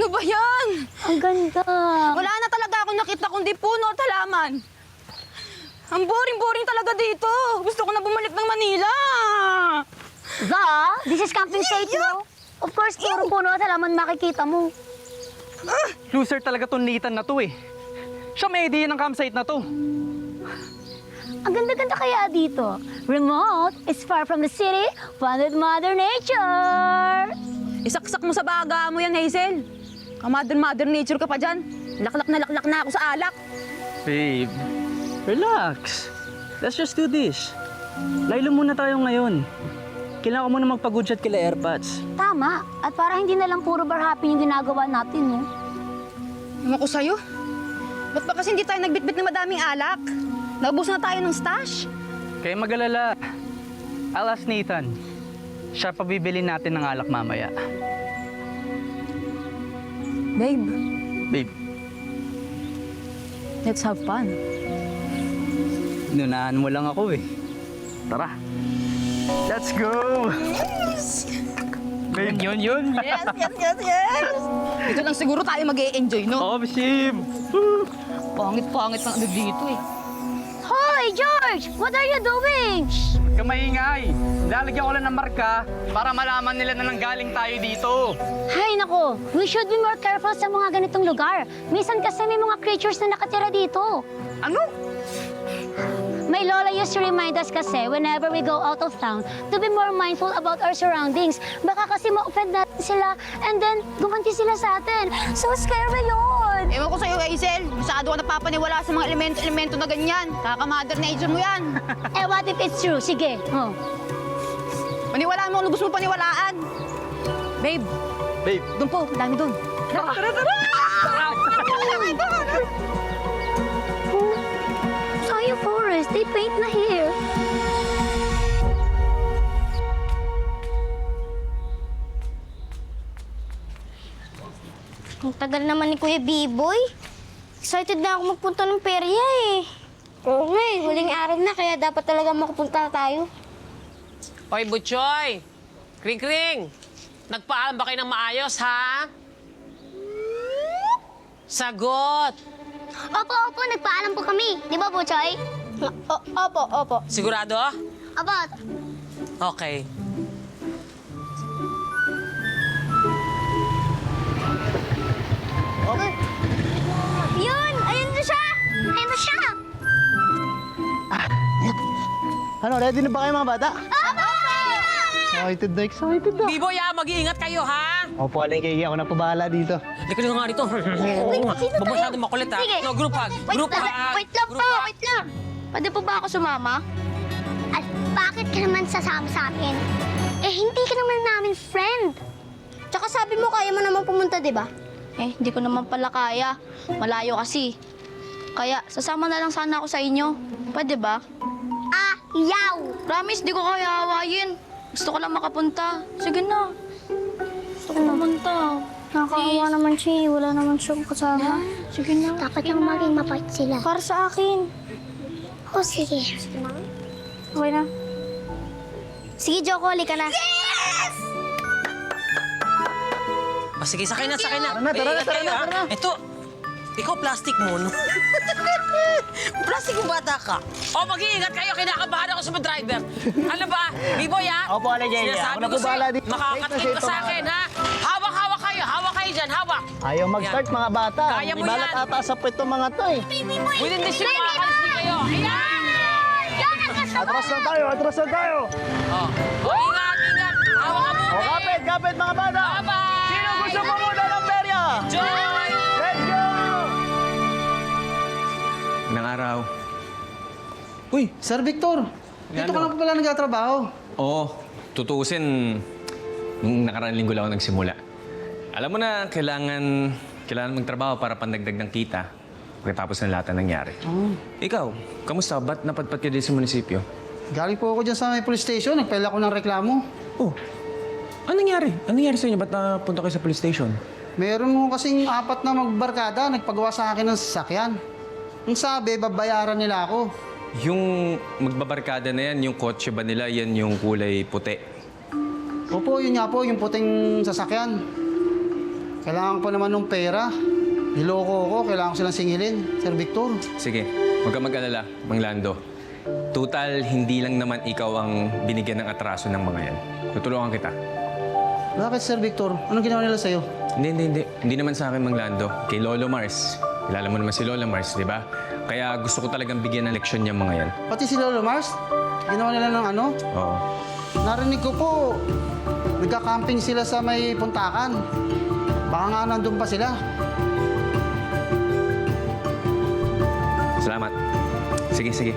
ba yan? Ang ganda. Wala na talaga akong nakita kundi puno at halaman. Ang boring-boring talaga dito. Gusto ko na bumalik ng Manila. This is camping site, no? Of course, puro puno at halaman makikita mo. Loser talaga tong Nathan na to eh. Siya may idea ng campsite na to. Ang ganda-ganda kaya dito. Remote, it's far from the city, fun with Mother Nature. Isaksak mo sa baga mo yan, Hazel. Mother nature ka pa dyan. Laklak na ako sa alak. Babe, relax. Let's just do this. Laylo muna tayo ngayon. Kailangan ko muna magpa-good shot kila AirPods. Tama. At para hindi na lang puro bar hopping yung ginagawa natin, no? Ewan ko sa'yo. Ba't ba kasi hindi tayo nagbitbit ng madaming alak? Naubos na tayo ng stash. Kaya mag-alala. I'll ask Nathan. Siya pabibili natin ng alak mamaya. Babe, Babe, let's have fun. nunahan mo lang ako eh. Tara. Let's go! Babe, yun. Yes. Dito lang siguro tayo mag-e-enjoy, no? Oh, Bishim! Pangit ng ano dito eh. Hoy, George! What are you doing? Huwag ka maingay. Lalagyan ko lang ng marka para malaman nila na nanggaling tayo dito. Hay nako, we should be more careful sa mga ganitong lugar. Minsan kasi may mga creatures na nakatira dito. Ano? My lola used to remind us kasi whenever we go out of town to be more mindful about our surroundings. Baka kasi ma-offend natin sila and then gumanti sila sa atin. So scary yun! Ewan ko sa'yo, Hazel. Masyado ka napapaniwala sa mga elemento na ganyan. Kaka-mother nature mo yan. Eh, what if it's true? Sige. Oh. Paniwalaan mo kung gusto mo paniwalaan. Babe, Babe, doon po. Dami doon. tara! Sayang forest, they paint na here. Ang tagal naman ni Kuya B-Boy. Excited na ako magpunta ng perya eh. Oo nga eh, huling araw na kaya dapat talaga makapunta na tayo. Hoy, Butchoy! Kring-kring! Nagpaalam ba kayo ng maayos, ha? Sagot! Opo, nagpaalam po kami. Di ba po, Choy? Opo. Sigurado? Opo. Okay. Yun! Ayun na siya! Ayun na siya! Ano, ready na ba kayo mga bata? Opo! Excited na. B-boy, mag-iingat kayo, ha? Opo, Aling Kiki, ako na po bahala dito. Hindi ka nga rito. Huwag masyadong makulit, ha? Sige. No, group hug. Group hug. Wait lang Group po, hug. wait lang. Pwede po ba ako sumama? At bakit ka naman sasama sa akin? Eh, hindi ka naman namin friend. Tsaka sabi mo kaya mo naman pumunta, di ba? Eh, hindi ko naman pala kaya. Malayo kasi. Kaya, sasama na lang sana ako sa inyo. Pwede ba? Yaw! Promise, di ko kaya hawayin. Gusto ko lang makapunta. Sige na. Gusto ko pumunta. Nakakaawa naman siya eh. Wala naman siyang kasama. Sige na. Dapat lang maging mapait sila. Para sa akin. Oh, sige. Okay na. Sige, Joko, ka na. Sige, sakay na. Tara na, Eh, ingat kayo, ha? tara na. Ito, ikaw plastic mo, no? Plastic mo bata ka. O, mag-iingat kayo. Kinakabahan ako sa mga driver. Ano ba? B-boy, ha? Opo, Aling Kiki, Sinasabi ako na ko po bahala sa'yo, dito. makakatrip ka sa akin, ha? Hawak-hawak kayo. Hawak kayo dyan. Hawak. Ayaw mag-start Yan. mga bata. Kaya mo Ibalat yan. ata sa pwito mga to eh. Within this year, makakalis din kayo. Ayan! Atras na tayo. Oh, ingat. Hawak ka muna. O, kapit mga bata. Bye-bye! Sino gusto mo muna ng perya? Joy! Let's go! Nang araw. Uy, Sir Victor, dito ka lang pa pala nagtatrabaho. Oo, tutuusin, nung nakaraang linggo lang ako nagsimula. Alam mo na, kailangan magtrabaho para pandagdag ng kita pagkatapos ng lahat na nangyari. Ikaw, kamusta? Ba't napadpad ka din sa munisipyo? Galing po ako dyan sa may police station, nagpail ako ng reklamo. Oh, anong nangyari? Anong nangyari sa inyo? Ba't napunta kayo sa police station? Meron mo kasing 4 na magbarkada, nagpagawa sa akin ng sasakyan. Ang sabi, babayaran nila ako. Yung magbabarkada na yan, yung kotse ba nila, yan yung kulay puti? Opo, yun nga po, yung puting sasakyan. Kailangan ko naman ng pera. Niloko ko, kailangan ko silang singilin, Sir Victor. Sige, huwag ka mag-alala, Mang Lando. Total, hindi lang naman ikaw ang binigyan ng atraso ng mga yan. Tutulungan kita. Bakit, Sir Victor? Anong ginawa nila sa'yo? Hindi. Hindi naman sa akin, Mang Lando. Kay Lolo Mars. Kilala mo naman si Lola Mars, di ba? Kaya gusto ko talagang bigyan ng leksyon yung mga yan. Pati si Lolo Mars? Ginawa nila ng ano? Oo. Narinig ko po, nagka-camping sila sa may puntakan. Baka nga nandun pa sila. Salamat. Sige.